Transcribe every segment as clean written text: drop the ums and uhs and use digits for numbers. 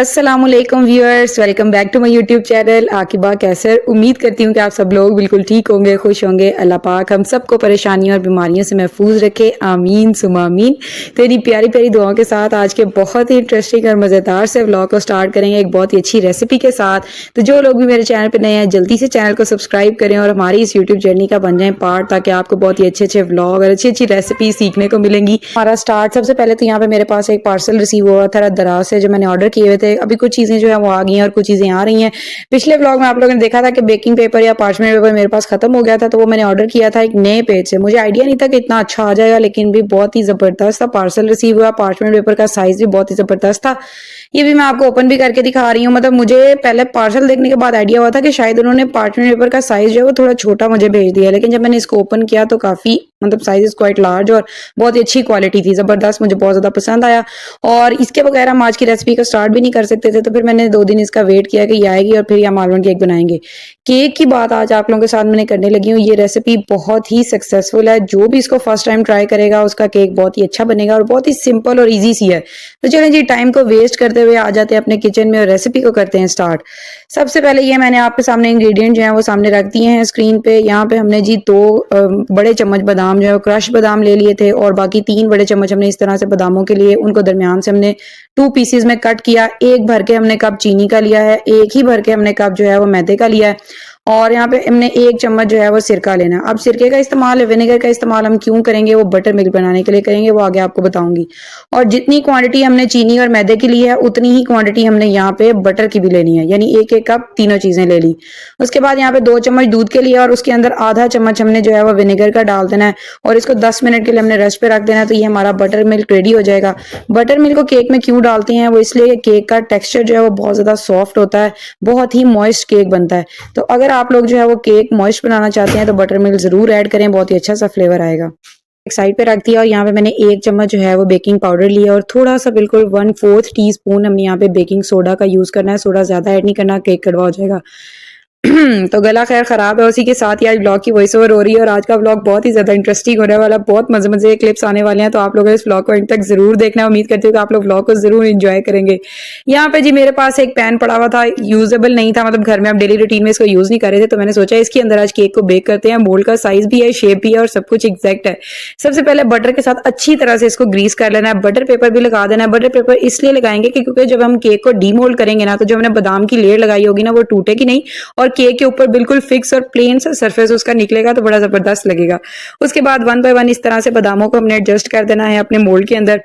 अस्सलामुअलैकुम viewers, welcome back to my YouTube channel Aqiba Qaiser. उम्मीद करती हूँ कि आप सब लोग बिल्कुल ठीक होंगे, खुश होंगे। अल्लाह पाक हम सबको परेशानियों और बीमारियों से महफूज रखे, आमीन सुमा आमीन। तेरी प्यारी प्यारी दुआओं के साथ आज के बहुत ही इंटरेस्टिंग और मज़ेदार से व्लॉग को स्टार्ट करेंगे एक बहुत ही अच्छी रेसिपी के साथ। तो जो लोग भी मेरे चैनल पर नए हैं जल्दी से चैनल को सब्सक्राइब करें और हमारी इस यूट्यूब जर्नी का बन जाए पार्ट, ताकि आपको बहुत ही अच्छे अच्छे व्लॉग और अच्छी अच्छी रेसिपी सीखने को मिलेंगी। हमारा स्टार्ट सबसे पहले तो यहाँ पे मेरे पास एक पार्सल रिसीव हुआ था दराज से, जो मैंने ऑर्डर किए हुए थे। अभी कुछ चीज़ें जो है वो आ गई हैं और कुछ चीज़ें आ रही हैं। पिछले व्लॉग में आप लोगों ने देखा था कि बेकिंग पेपर या पार्चमेंट पेपर मेरे पास खत्म हो गया था, तो वो मैंने ऑर्डर किया था एक नए पेज से। मुझे आइडिया नहीं था कि इतना अच्छा आ जाएगा, लेकिन भी बहुत ही ज़बरदस्त था पार्सल रिसीव हुआ। पार्चमेंट पेपर का साइज़ भी बहुत ही ज़बरदस्त था। ये भी मैं आपको ओपन भी करके दिखा रही हूँ। मतलब मुझे पहले पार्सल देखने के बाद आइडिया हुआ था कि शायद उन्होंने पार्चमेंट पेपर का साइज़ जो है वो थोड़ा छोटा मुझे भेज दिया, लेकिन जब मैंने इसको ओपन किया तो काफ़ी मतलब साइज़ इज़ क्वाइट लार्ज और बहुत ही अच्छी क्वालिटी थी, ज़बरदस्त, मुझे बहुत ज़्यादा पसंद आया। और इसके बगैर हम आज की रेसिपी को स्टार्ट भी नहीं कर सकते थे, तो फिर मैंने 2 दिन इसका वेट किया कि ये आएगी और फिर ये हम आलमंड केक बनाएंगे। केक की बात आज आप लोगों के साथ मैंने करने लगी हूँ। ये रेसिपी बहुत ही सक्सेसफुल है। जो भी इसको फर्स्ट टाइम ट्राई करेगा उसका केक बहुत ही अच्छा बनेगा और बहुत ही सिंपल और ईजी सी है। तो चलें जी, टाइम को वेस्ट करते हुए आ जाते हैं अपने किचन में और रेसिपी को करते हैं स्टार्ट। सबसे पहले ये मैंने आपके सामने इंग्रेडिएंट जो है वो सामने रख दिए हैं स्क्रीन पे। यहाँ पे हमने जी 2 बड़े चम्मच बादाम जो है क्रश बादाम ले लिए थे, और बाकी 3 बड़े चम्मच हमने इस तरह से बादामों के लिए उनको दरमियान से हमने 2 पीसेस में कट किया। 1 भर के हमने कप चीनी का लिया है, 1 ही भर के हमने कप जो है वो मैदे का लिया है, और यहाँ पे हमने 1 चम्मच जो है वो सिरका लेना है। अब सिरके का इस्तेमाल, विनेगर का इस्तेमाल हम क्यों करेंगे, वो बटर मिल्क बनाने के लिए करेंगे, वो आगे आपको बताऊंगी। और जितनी क्वांटिटी हमने चीनी और मैदे की ली है उतनी ही क्वांटिटी हमने यहाँ पे बटर की भी लेनी है, यानी 1-1 कप तीनों चीजें ले ली। उसके बाद यहाँ पे 2 चम्मच दूध के लिए और उसके अंदर आधा चम्मच हमने जो है वो विनेगर का डाल देना है, और इसको 10 मिनट के लिए हमने रेस्ट पे रख देना है। तो ये हमारा बटर मिल्क रेडी हो जाएगा। बटर मिल्क को केक में क्यों डालते हैं, वो इसलिए केक का टेक्सचर जो है वो बहुत ज्यादा सॉफ्ट होता है, बहुत ही मॉइस्ट केक बनता है। तो अगर आप लोग जो है वो केक मॉइस्ट बनाना चाहते हैं तो बटर मिल्क जरूर ऐड करें, बहुत ही अच्छा सा फ्लेवर आएगा। एक साइड पे रख दिया, और यहाँ पे मैंने 1 चम्मच जो है वो बेकिंग पाउडर लिया, और थोड़ा सा बिल्कुल 1/4 टीस्पून हमने यहाँ पे बेकिंग सोडा का यूज करना है। सोडा ज्यादा ऐड नहीं करना, केक कड़वा हो जाएगा। तो गला खैर खराब है, उसी के साथ ही आज ब्लॉग की वॉइस ओवर हो रही है, और आज का ब्लॉग बहुत ही ज्यादा इंटरेस्टिंग होने वाला, बहुत मजे मजे के क्लिप्स आने वाले हैं। तो आप लोग इस ब्लॉग को एंड तक जरूर देखना। उम्मीद करती हूँ कि आप लोग ब्लॉग को जरूर एंजॉय करेंगे। यहाँ पे जी मेरे पास एक पैन पड़ा हुआ था, यूजेबल नहीं था, मतलब घर में आप डेली रूटीन में इसको यूज नहीं कर रहे थे, तो मैंने सोचा इसके अंदर आज केक को बेक करते हैं। मोल्ड का साइज भी है, शेप भी है, और सब कुछ एग्जैक्ट है। सबसे पहले बटर के साथ अच्छी तरह से इसको ग्रीस कर लेना है। बटर पेपर भी लगा देना है। बटर पेपर इसलिए लगाएंगे कि क्योंकि जब हम केक को डीमोल्ड करेंगे ना, तो जो हमने बादाम की लेयर लगाई होगी ना वो टूटेगी नहीं, और केक के ऊपर बिल्कुल फिक्स और प्लेन सा सरफेस उसका निकलेगा, तो बड़ा जबरदस्त लगेगा। उसके बाद 1 बाय 1 इस तरह से बादामों को हमने एडजस्ट कर देना है अपने मोल्ड के अंदर।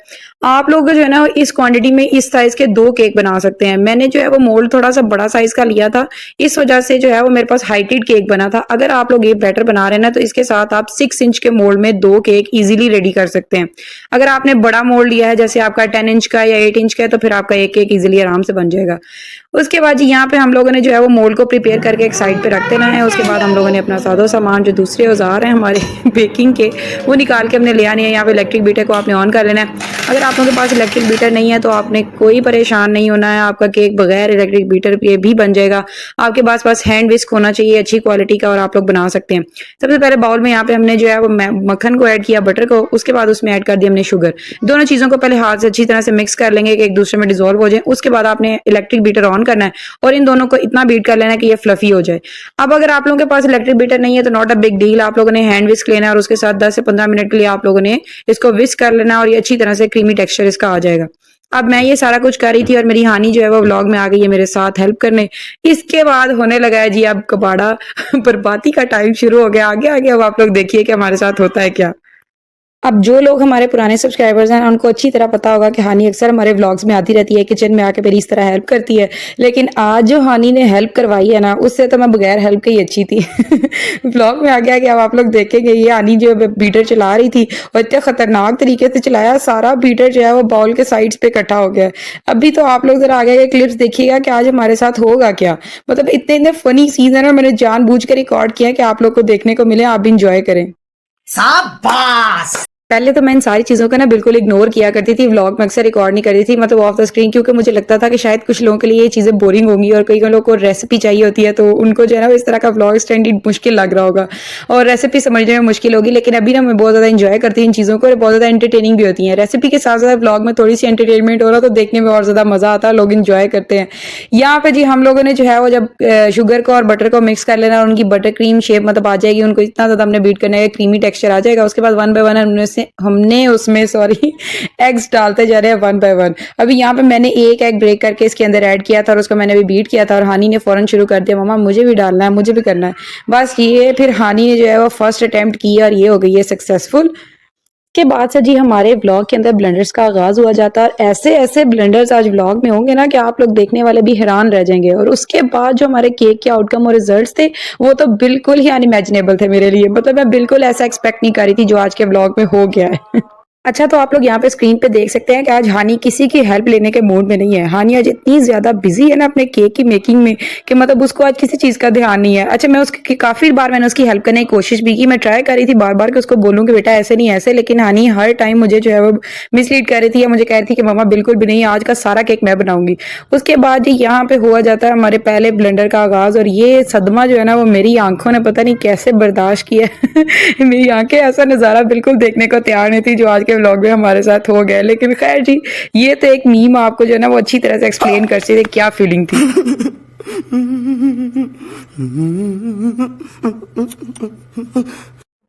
आप लोग जो है ना इस क्वांटिटी में इस साइज के 2 केक बना सकते हैं। मैंने जो है वो मोल्ड थोड़ा सा बड़ा साइज का लिया था, इस वजह से जो है वो मेरे पास हाइटेड केक बना था। अगर आप लोग ये बैटर बना रहे हैं ना, तो इसके साथ आप 6 इंच के मोल्ड में 2 केक इजीली रेडी कर सकते हैं। अगर आपने बड़ा मोल्ड लिया है, जैसे आपका 10 इंच का या 8 इंच का है, तो फिर आपका एक केक इजीली आराम से बन जाएगा। उसके बाद जी यहाँ पे हम लोगों ने जो है वो मोल्ड को प्रिपेयर करके एक साइड पे रख देना है। उसके बाद हम लोगों ने अपना सादा सामान, जो दूसरे औजार हैं हमारे बेकिंग के, वो निकाल के हमने ले आने हैं। यहाँ पे इलेक्ट्रिक बीटर को आपने ऑन कर लेना है। अगर आप लोगों के पास इलेक्ट्रिक बीटर नहीं है तो आपने कोई परेशान नहीं होना है, आपका केक बगैर इलेक्ट्रिक बीटर पे भी बन जाएगा। आपके पास हैंड विस्क होना चाहिए अच्छी क्वालिटी का, और आप लोग बना सकते हैं। सबसे पहले बाउल में यहाँ पे हमने जो है वो मक्खन को ऐड किया, बटर को, उसके बाद उसमें ऐड कर दिया हमने शुगर। दोनों चीजों को पहले हाथ से अच्छी तरह से मिक्स कर लेंगे कि एक दूसरे में डिजोल्व हो जाए। उसके बाद आपने इलेक्ट्रिक बीटर ऑन करना है और इन दोनों को इतना बीट कर लेना है कि ये फ्लफी हो जाए। अब अगर आप लोगों के पास इलेक्ट्रिक बीटर नहीं है तो नॉट अ बिग डील, आप लोगों ने हैंड विस्क लेना है और उसके साथ 10 से 15 मिनट के लिए आप लोगों ने इसको विस्क कर लेना, और ये अच्छी तरह से क्रीमी टेक्सचर इसका आ जाएगा। अब मैं ये सारा कुछ कर रही थी और मेरी हानी जो है वो व्लॉग में आ गई है मेरे साथ हेल्प करने। इसके बाद होने लगा है जी अब कबाड़ा बर्बादी का टाइम शुरू हो गया। आगे आगे अब आप लोग देखिए कि हमारे साथ होता है क्या। अब जो लोग हमारे पुराने सब्सक्राइबर्स हैं उनको अच्छी तरह पता होगा कि हानी अक्सर हमारे व्लॉग्स में आती रहती है, किचन में आके मेरी इस तरह हेल्प करती है। लेकिन आज जो हानी ने हेल्प करवाई है ना, उससे तो मैं बगैर हेल्प के ही अच्छी थी। व्लॉग में आ गया कि अब आप लोग देखेंगे ये हानी जो बीटर चला रही थी और इतने खतरनाक तरीके से चलाया, सारा बीटर जो है वो बाउल के साइड्स पे इकट्ठा हो गया। अभी तो आप लोग जरा आगे के क्लिप्स देखिएगा कि आज हमारे साथ होगा क्या। मतलब इतने इतने फनी सीन है ना, मैंने जानबूझ कर रिकॉर्ड किया कि आप लोग को देखने को मिले, आप भी इंजॉय करें। शाबाश। पहले तो मैं इन सारी चीज़ों को ना बिल्कुल इग्नोर किया करती थी, व्लॉग में अक्सर रिकॉर्ड नहीं करती थी मतलब ऑफ द स्क्रीन, क्योंकि मुझे लगता था कि शायद कुछ लोगों के लिए ये चीज़ें बोरिंग होंगी और कई लोगों को रेसिपी चाहिए होती है, तो उनको जो है ना इस तरह का व्लॉग स्टैंडर्ड मुश्किल लग रहा होगा और रेसिपी समझने में मुश्किल होगी। लेकिन अभी ना मैं बहुत ज़्यादा एंजॉय करती हूँ इन चीज़ों को और बहुत ज़्यादा एंटरटेनिंग भी होती हैं। रेसिपी के साथ-साथ व्लॉग में थोड़ी-सी एंटरटेनमेंट हो रहा तो देखने में और ज़्यादा मज़ा आता है, लोग एंजॉय करते हैं। यहाँ पे जी हम लोगों ने जो है वो जब शुगर को और बटर को मिक्स कर लेना और उनकी बटर क्रीम शेप मतलब आ जाएगी, उनको इतना ज़्यादा हमने बीट करना है, क्रीमी टेक्सचर आ जाएगा। उसके बाद वन बाय वन हमने उसमें सॉरी एग्स डालते जा रहे हैं वन बाय वन। अभी यहाँ पे मैंने एक एग ब्रेक करके इसके अंदर ऐड किया था और उसको मैंने अभी बीट किया था और हानी ने फौरन शुरू कर दिया, मम्मा मुझे भी डालना है, मुझे भी करना है। बस ये फिर हानी ने जो है वो फर्स्ट अटेम्प्ट किया और ये हो गई है सक्सेसफुल। के बाद से जी हमारे व्लॉग के अंदर ब्लेंडर्स का आगाज हुआ जाता है और ऐसे ऐसे ब्लेंडर्स आज व्लॉग में होंगे ना कि आप लोग देखने वाले भी हैरान रह जाएंगे। और उसके बाद जो हमारे केक के आउटकम और रिजल्ट्स थे वो तो बिल्कुल ही अनइमेजिनेबल थे मेरे लिए, मतलब मैं बिल्कुल ऐसा एक्सपेक्ट नहीं कर रही थी जो आज के व्लॉग में हो गया है। अच्छा, तो आप लोग यहाँ पे स्क्रीन पे देख सकते हैं कि आज हानि किसी की हेल्प लेने के मूड में नहीं है। हानि आज इतनी ज़्यादा बिज़ी है ना अपने केक की मेकिंग में कि मतलब उसको आज किसी चीज़ का ध्यान नहीं है। अच्छा, मैं उसकी काफ़ी बार मैंने उसकी हेल्प करने की कोशिश भी की। मैं ट्राई कर रही थी बार-बार कि उसको बोलूँ कि बेटा ऐसे नहीं ऐसे, लेकिन हानि हर टाइम मुझे जो है वो मिसलीड कर रही थी या मुझे कह रही थी कि मम्मा बिल्कुल भी नहीं, आज का सारा केक मैं बनाऊँगी। उसके बाद जी यहाँ पे हुआ जाता है हमारे पहले ब्लेंडर का आगाज़ और ये सदमा जो है ना वो मेरी आँखों ने पता नहीं कैसे बर्दाश्त किया है। मेरी आँखें ऐसा नज़ारा बिल्कुल देखने को तैयार नहीं थी जो आज के व्लॉग में हमारे साथ हो गया। लेकिन खैर जी, ये तो एक मीम आपको जो है ना वो अच्छी तरह से एक्सप्लेन कर सकते क्या फीलिंग थी।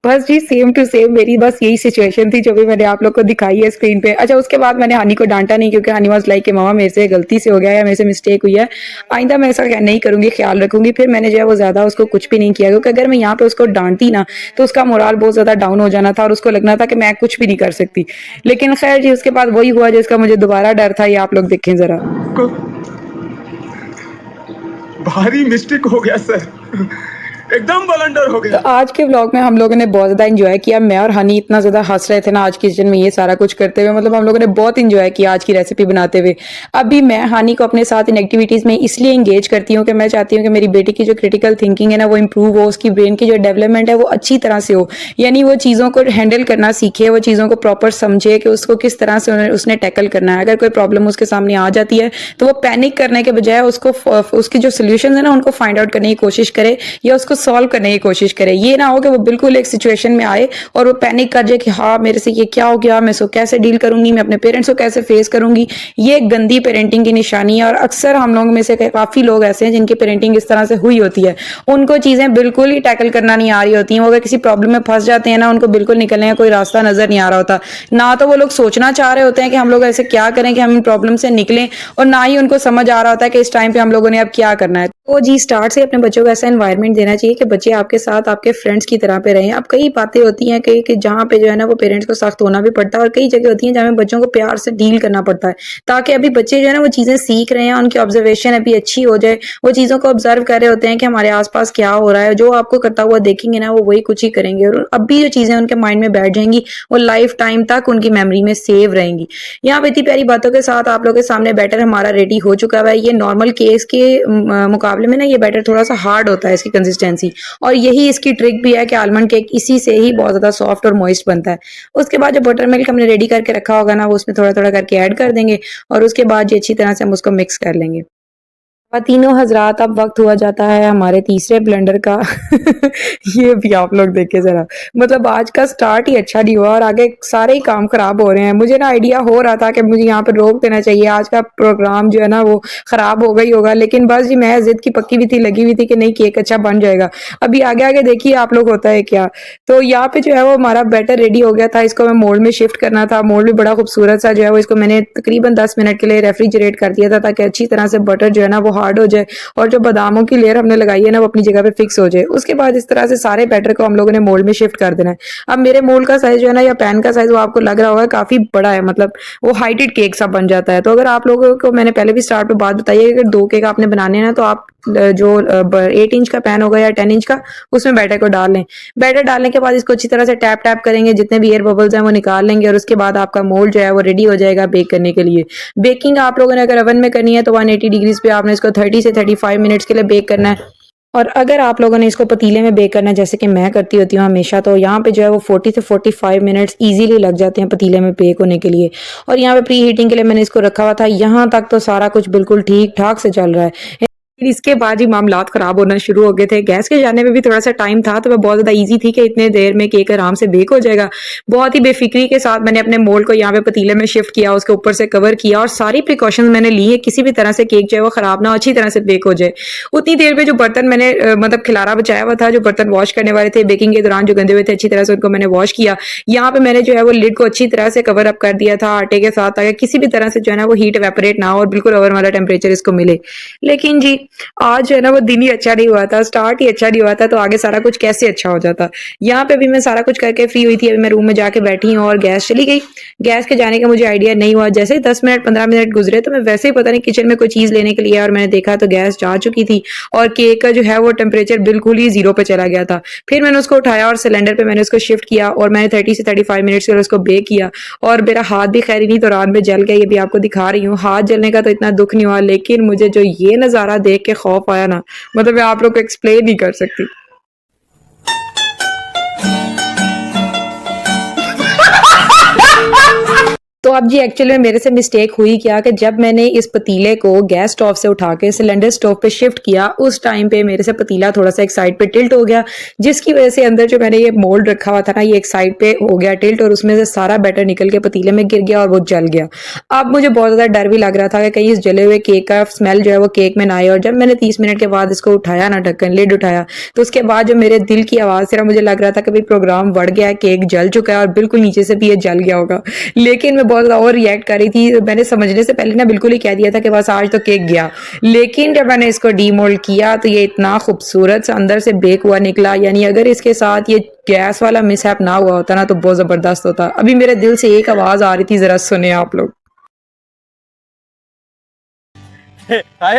बस जी सेम टू सेम मेरी बस यही सिचुएशन थी जो भी मैंने आप लोग को दिखाई है स्क्रीन पे। अच्छा, उसके बाद मैंने हानि को डांटा नहीं क्योंकि हानि वाज लाइक कि मामा मेरे से गलती से हो गया है, मेरे से मिस्टेक हुई है, आइंदा मैं ऐसा नहीं करूंगी, ख्याल रखूंगी। फिर मैंने जो है वो ज्यादा उसको कुछ भी नहीं किया क्योंकि अगर मैं यहाँ पे उसको डांटती ना तो उसका मोराल बहुत ज्यादा डाउन हो जाना था और उसको लगना था कि मैं कुछ भी नहीं कर सकती। लेकिन खैर जी उसके बाद वही हुआ जिसका मुझे दोबारा डर था, ये आप लोग देखें जरा। भारी मिस्टेक हो गया सर, एकदम बलंडर हो तो गया। आज के व्लॉग में हम लोगों ने बहुत ज़्यादा एंजॉय किया। मैं और हनी इतना ज़्यादा हंस रहे थे ना आज किचन में ये सारा कुछ करते हुए, मतलब हम लोगों ने बहुत एंजॉय किया आज की रेसिपी बनाते हुए। अभी मैं हनी को अपने साथ इन एक्टिविटीज़ में इसलिए एंगेज करती हूँ कि मैं चाहती हूँ कि मेरी बेटी की जो क्रिटिकल थिंकिंग है ना वो इम्प्रूव हो, उसकी ब्रेन की जो डेवलपमेंट है वो अच्छी तरह से हो, यानी वो चीज़ों को हैंडल करना सीखे, वो चीज़ों को प्रॉपर समझे कि उसको किस तरह से उसने टैकल करना है। अगर कोई प्रॉब्लम उसके सामने आ जाती है तो वो पैनिक करने के बजाय उसको उसकी जो सोल्यूशन है ना उनको फाइंड आउट करने की कोशिश करे या उसको सॉल्व करने की कोशिश करे। ये ना हो कि वो बिल्कुल एक सिचुएशन में आए और वो पैनिक कर जाए कि हाँ मेरे से ये क्या हो गया, मैं इसको कैसे डील करूंगी, मैं अपने पेरेंट्स को कैसे फेस करूंगी। ये एक गंदी पेरेंटिंग की निशानी है और अक्सर हम लोगों में से काफी लोग ऐसे हैं जिनकी पेरेंटिंग इस तरह से हुई होती है, उनको चीजें बिल्कुल ही टैकल करना नहीं आ रही होती हैं। वो अगर किसी प्रॉब्लम में फंस जाते हैं ना उनको बिल्कुल निकलने का कोई रास्ता नजर नहीं आ रहा होता। ना तो वो लोग सोचना चाह रहे होते हैं कि हम लोग ऐसे क्या करें कि हम इन प्रॉब्लम से निकलें, और ना ही उनको समझ आ रहा होता है कि इस टाइम पे हम लोगों ने अब क्या करना है। तो जी स्टार्ट से अपने बच्चों को ऐसा एनवायरनमेंट देना चाहिए कि बच्चे आपके साथ आपके फ्रेंड्स की तरह पे रहें। अब कई बातें होती हैं कि जहाँ पे जो है ना वो पेरेंट्स को सख्त होना भी पड़ता है और कई जगह होती हैं जहाँ पे बच्चों को प्यार से डील करना पड़ता है, ताकि अभी बच्चे जो है ना वो चीज़ें सीख रहे हैं, उनकी ऑब्जर्वेशन अभी अच्छी हो जाए, वो चीज़ों को ऑब्जर्व कर रहे होते हैं कि हमारे आसपास क्या हो रहा है, जो आपको करता हुआ देखेंगे ना वो वही कुछ ही करेंगे और अब भी जो चीज़ें उनके माइंड में बैठ जाएंगी वो लाइफ टाइम तक उनकी मेमोरी में सेव रहेंगी। यहाँ पे इतनी प्यारी बातों के साथ आप लोगों के सामने बैटर हमारा रेडी हो चुका है। ये नॉर्मल केस के मुकाबले में ना ये बैटर थोड़ा सा हार्ड होता है इसकी कंसिस्टेंसी, और यही इसकी ट्रिक भी है कि आलमंड केक इसी से ही बहुत ज्यादा सॉफ्ट और मॉइस्ट बनता है। उसके बाद जो बटर मिल्क हमने रेडी करके रखा होगा ना वो उसमें थोड़ा थोड़ा करके ऐड कर देंगे और उसके बाद ये अच्छी तरह से हम उसको मिक्स कर लेंगे। तीनों हजरात अब वक्त हुआ जाता है हमारे तीसरे ब्लेंडर का। ये भी आप लोग देखे जरा, मतलब आज का स्टार्ट ही अच्छा नहीं हुआ और आगे सारे ही काम खराब हो रहे हैं। मुझे ना आइडिया हो रहा था कि मुझे यहाँ पर रोक देना चाहिए, आज का प्रोग्राम जो है ना वो खराब हो गई होगा, लेकिन बस जी मैं जिद की पक्की भी थी, लगी हुई थी कि नहीं केक अच्छा बन जाएगा। अभी आगे आगे देखिए आप लोग होता है क्या। तो यहाँ पे जो है वो हमारा बैटर रेडी हो गया था, इसको मैं मोल्ड में शिफ्ट करना था। मोल्ड भी बड़ा खूबसूरत सा जो है वो इसको मैंने तकरीबन 10 मिनट के लिए रेफ्रिजरेट कर दिया था ताकि अच्छी तरह से बटर जो है ना वो हार्ड हो जाए और जो बादामों की लेयर हमने लगाई है ना वो अपनी जगह पे फिक्स हो जाए। उसके बाद इस तरह से सारे बैटर को हम लोगों ने मोल्ड में शिफ्ट कर देना है। अब मेरे मोल्ड का साइज जो है ना या पैन का साइज वो आपको लग रहा होगा काफी बड़ा है, मतलब वो हाइटेड केक सा बन जाता है। तो अगर आप लोगों को मैंने पहले भी स्टार्ट पे बात बताई है, अगर 2 केक आपने बनाने हैं ना तो आप जो 8 इंच का पैन होगा या 10 इंच का उसमें बैटर को डाल लें। बैटर डालने के बाद इसको अच्छी तरह से टैप टैप करेंगे, जितने भी एयर बबल्स हैं वो निकाल लेंगे और उसके बाद आपका मोल्ड जो है वो रेडी हो जाएगा बेक करने के लिए। बेकिंग आप लोगों ने अगर ओवन में करनी है तो 180 डिग्रीज पे आपने इसको 30 से 35 मिनट्स के लिए बेक करना है। और अगर आप लोगों ने इसको पतीले में बेक करना है जैसे कि मैं करती होती हूँ हमेशा, तो यहाँ पे जो है वो 40 से 45 मिनट्स इजीली लग जाते हैं पतीले में बेक होने के लिए। और यहाँ पे प्री हीटिंग के लिए मैंने इसको रखा हुआ था। यहाँ तक तो सारा कुछ बिल्कुल ठीक ठाक से चल रहा है। फिर इसके बाद ही मामलात खराब होना शुरू हो गए थे। गैस के जाने में भी थोड़ा सा टाइम था, तो मैं बहुत ज्यादा इजी थी कि इतने देर में केक आराम से बेक हो जाएगा। बहुत ही बेफिक्री के साथ मैंने अपने मोल्ड को यहाँ पे पतीले में शिफ्ट किया, उसके ऊपर से कवर किया और सारी प्रिकॉशंस मैंने ली है, किसी भी तरह से केक जो है वो खराब ना हो, अच्छी तरह से बेक हो जाए। उतनी देर में जो बर्तन मैंने मतलब खिलारा बचाया हुआ था, जो बर्तन वॉश करने वाले थे बेकिंग के दौरान जो गंदे हुए थे, अच्छी तरह से उनको मैंने वॉश किया। यहाँ पे मैंने जो है वो लिड को अच्छी तरह से कवर अप कर दिया था आटे के साथ, ताकि किसी भी तरह से जो है ना वो हीट एवेपोरेट ना हो और बिल्कुल ओवन वाला टेम्परेचर इसको मिले। लेकिन जी आज जो है ना वो दिन ही अच्छा नहीं हुआ था, स्टार्ट ही अच्छा नहीं हुआ था, तो आगे सारा कुछ कैसे अच्छा हो जाता। यहाँ पे भी मैं सारा कुछ करके फ्री हुई थी, अभी मैं रूम में जाके बैठी हूँ और गैस चली गई। गैस के जाने का मुझे आइडिया नहीं हुआ, जैसे ही 10 मिनट 15 मिनट गुजरे तो मैं वैसे ही पता नहीं किचन में कोई चीज लेने के लिए और मैंने देखा तो गैस जा चुकी थी और केक का जो है वो टेम्परेचर बिल्कुल ही 0 पे चला गया था। फिर मैंने उसको उठाया और सिलेंडर पे मैंने उसको शिफ्ट किया और मैंने 30 से 35 मिनट्स के लिए उसको बेक किया। और मेरा हाथ भी खैर नहीं दौरान में जल गया, ये भी आपको दिखा रही हूँ। हाथ जलने का तो इतना दुख नहीं हुआ, लेकिन मुझे जो ये नजारा देख के खौफ आया ना, मतलब मैं आप लोग को एक्सप्लेन नहीं कर सकती। तो अब जी एक्चुअली में मेरे से मिस्टेक हुई क्या कि जब मैंने इस पतीले को गैस स्टोव से उठा के सिलेंडर स्टोव पे शिफ्ट किया, उस टाइम पे मेरे से पतीला थोड़ा सा एक साइड पे टिल्ट हो गया, जिसकी वजह से अंदर जो मैंने ये मोल्ड रखा हुआ था ना, ये एक साइड पे हो गया टिल्ट और उसमें से सारा बैटर निकल के पतीले में गिर गया और वो जल गया। अब मुझे बहुत ज्यादा डर भी लग रहा था कि कहीं इस जले हुए केक का स्मेल जो है वो केक में ना आए। और जब मैंने 30 मिनट के बाद इसको उठाया ना, ढक्कन लिड उठाया, तो उसके बाद जो मेरे दिल की आवाज से मुझे लग रहा था कि भाई प्रोग्राम बढ़ गया है, केक जल चुका है और बिल्कुल नीचे से भी ये जल गया होगा। लेकिन मैं बहुत ज्यादा और रिएक्ट कर रही थी, मैंने समझने से पहले ना बिल्कुल ही कह दिया था कि बस आज तो केक गया। लेकिन जब मैंने इसको डीमोल्ड किया तो ये इतना खूबसूरत सा अंदर से बेक हुआ निकला, यानी अगर इसके साथ ये गैस वाला मिसहैप ना हुआ होता ना तो बहुत जबरदस्त होता। अभी मेरे दिल से एक आवाज आ रही थी, जरा सुने आप लोग। हाय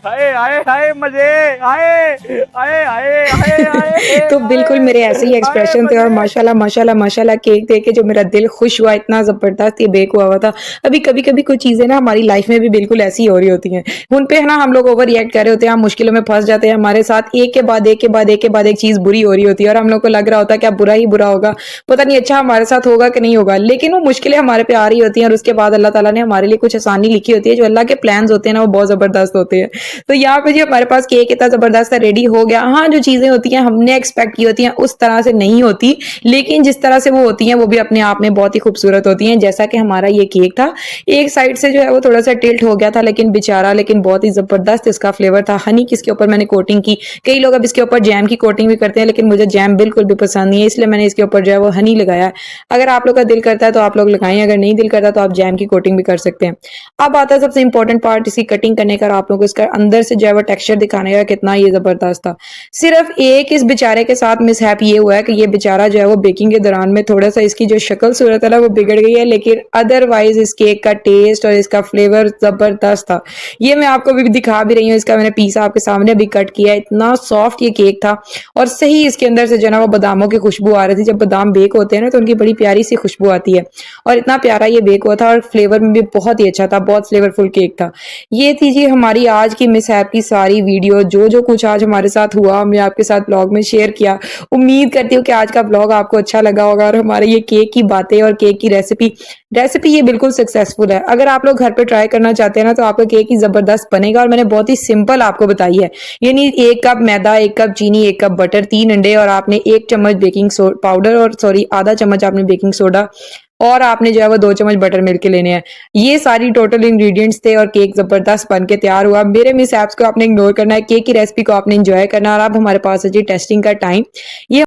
हाय हाय हाय मजे हाय हाय हाय हाय हाय तो बिल्कुल मेरे ऐसे ही एक्सप्रेशन थे और माशाल्लाह माशाल्लाह माशाल्लाह केक देख के जो मेरा दिल खुश हुआ, इतना जबरदस्त ये बेक हुआ था। अभी कभी कभी कुछ चीजें ना हमारी लाइफ में भी बिल्कुल ऐसी हो रही होती हैं, उन पे है ना हम लोग ओवर रिएक्ट कर रहे होते हैं, हम मुश्किलों में फंस जाते हैं, हमारे साथ एक के बाद एक के बाद एक के बाद एक चीज बुरी हो रही होती है और हम लोग को लग रहा होता है क्या बुरा ही बुरा होगा, पता नहीं अच्छा हमारे साथ होगा कि नहीं होगा। लेकिन वो मुश्किलें हमारे पे आ रही होती हैं और उसके बाद अल्लाह ताला ने हमारे लिए कुछ आसानी लिखी होती है। जो अल्लाह के प्लान्स होते हैं ना वो बहुत जबरदस्त होते हैं। तो यहाँ पे जी हमारे पास केक इतना जबरदस्त रेडी हो गया। हाँ, जो चीजें होती हैं हमने एक्सपेक्ट की होती हैं उस तरह से नहीं होती, लेकिन जिस तरह से वो होती हैं वो भी अपने आप में बहुत ही खूबसूरत होती हैं। जैसा कि हमारा ये केक था, एक साइड से जो है वो थोड़ा सा टिल्ट हो गया था, लेकिन बेचारा, लेकिन बहुत ही जबरदस्त इसका फ्लेवर था। हनी किसके ऊपर मैंने कोटिंग की, कई लोग अब इसके ऊपर जैम की कोटिंग भी करते हैं, लेकिन मुझे जैम बिल्कुल भी पसंद नहीं है, इसलिए मैंने इसके ऊपर जो है वो हनी लगाया। अगर आप लोग का दिल करता है तो आप लोग लगाएं, अगर नहीं दिल करता तो आप जैम की कोटिंग भी कर सकते हैं। अब आता है सबसे इंपॉर्टेंट पार्ट इसकी कटिंग करने का, आप लोग को इसका अंदर से जो है वो टेक्सचर दिखाने का, कितना ये जबरदस्त था। सिर्फ एक इस बेचारे के साथ मिसहैप ये हुआ है कि ये बेचारा जो है वो बेकिंग के दौरान में थोड़ा सा इसकी जो शक्ल सूरत है ना वो बिगड़ गई है, लेकिन अदरवाइज इस केक का टेस्ट और इसका फ्लेवर जबरदस्त था। ये मैं आपको भी दिखा भी रही हूँ, इसका मैंने पीस आपके सामने भी कट किया, इतना सॉफ्ट ये केक था और सही इसके अंदर से जो ना वो बादामों की खुशबू आ रही थी। जब बादाम बेक होते हैं ना तो उनकी बड़ी प्यारी सी खुशबू आती है और इतना प्यारा ये बेक हुआ था और फ्लेवर में भी बहुत ही अच्छा था, बहुत फ्लेवरफुल केक था। ये थी जी हमारी आज की मिसहैप की सारी वीडियो, जो कुछ आज हमारे साथ हुआ मैं आपके साथ ब्लॉग में शेयर किया। उम्मीद करती हूँ कि आज का ब्लॉग आपको अच्छा लगा होगा और हमारे ये केक की बातें और केक की रेसिपी ये बिल्कुल सक्सेसफुल है। अगर आप लोग घर पे ट्राई करना चाहते हैं ना तो आपका केक ही जबरदस्त बनेगा और मैंने बहुत ही सिंपल आपको बताई है, यानी 1 कप मैदा, 1 कप चीनी, 1 कप बटर, 3 अंडे और आपने 1 चम्मच बेकिंग पाउडर और आधा चम्मच आपने बेकिंग सोडा और आपने जो है वो 2 चम्मच बटर मिल्क के लेने हैं। ये सारी टोटल इंग्रेडिएंट्स थे और केक जबरदस्त बन के तैयार हुआ। मेरे मिसहैप्स को आपने इग्नोर करना है, केक की रेसिपी को आपने एंजॉय करना है और अब हमारे पास है जी टेस्टिंग का टाइम। ये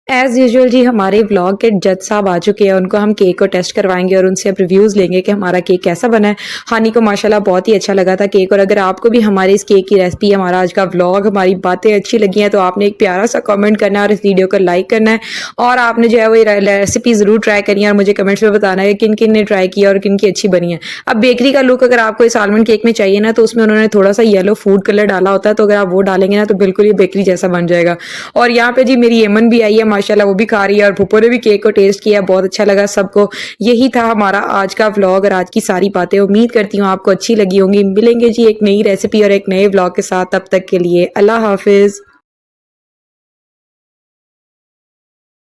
एज यूजुअल जी हमारे व्लॉग के जज साहब आ चुके हैं, उनको हम केक को टेस्ट करवाएंगे और उनसे अब रिव्यूज लेंगे कि हमारा केक कैसा बना है। हानि को माशाल्लाह बहुत ही अच्छा लगा था केक, और अगर आपको भी हमारे इस केक की रेसिपी, हमारा आज का व्लॉग, हमारी बातें अच्छी लगी हैं तो आपने एक प्यारा सा कमेंट करना है और इस वीडियो को लाइक करना है और आपने जो है वो रेसिपी जरूर ट्राई करनी है और मुझे कमेंट्स में बताना है किन किन ने ट्राई किया और किन की अच्छी बनी है। अब बेकरी का लुक अगर आपको इस आलमंड केक में चाहिए ना तो उसमें उन्होंने थोड़ा सा येलो फूड कलर डाला होता है, तो अगर आप वो डालेंगे ना तो बिल्कुल ये बेकरी जैसा बन जाएगा। और यहाँ पे जी मेरी एमन भी आई है माशाल्लाह वो भी खा रही है और फूफो ने भी केक को टेस्ट किया, बहुत अच्छा लगा सबको। यही था हमारा आज का व्लॉग और आज की सारी बातें। उम्मीद करती हूँ आपको अच्छी लगी होंगी। मिलेंगे जी एक नई रेसिपी और एक नए व्लॉग के साथ, तब तक के लिए अल्लाह हाफिज।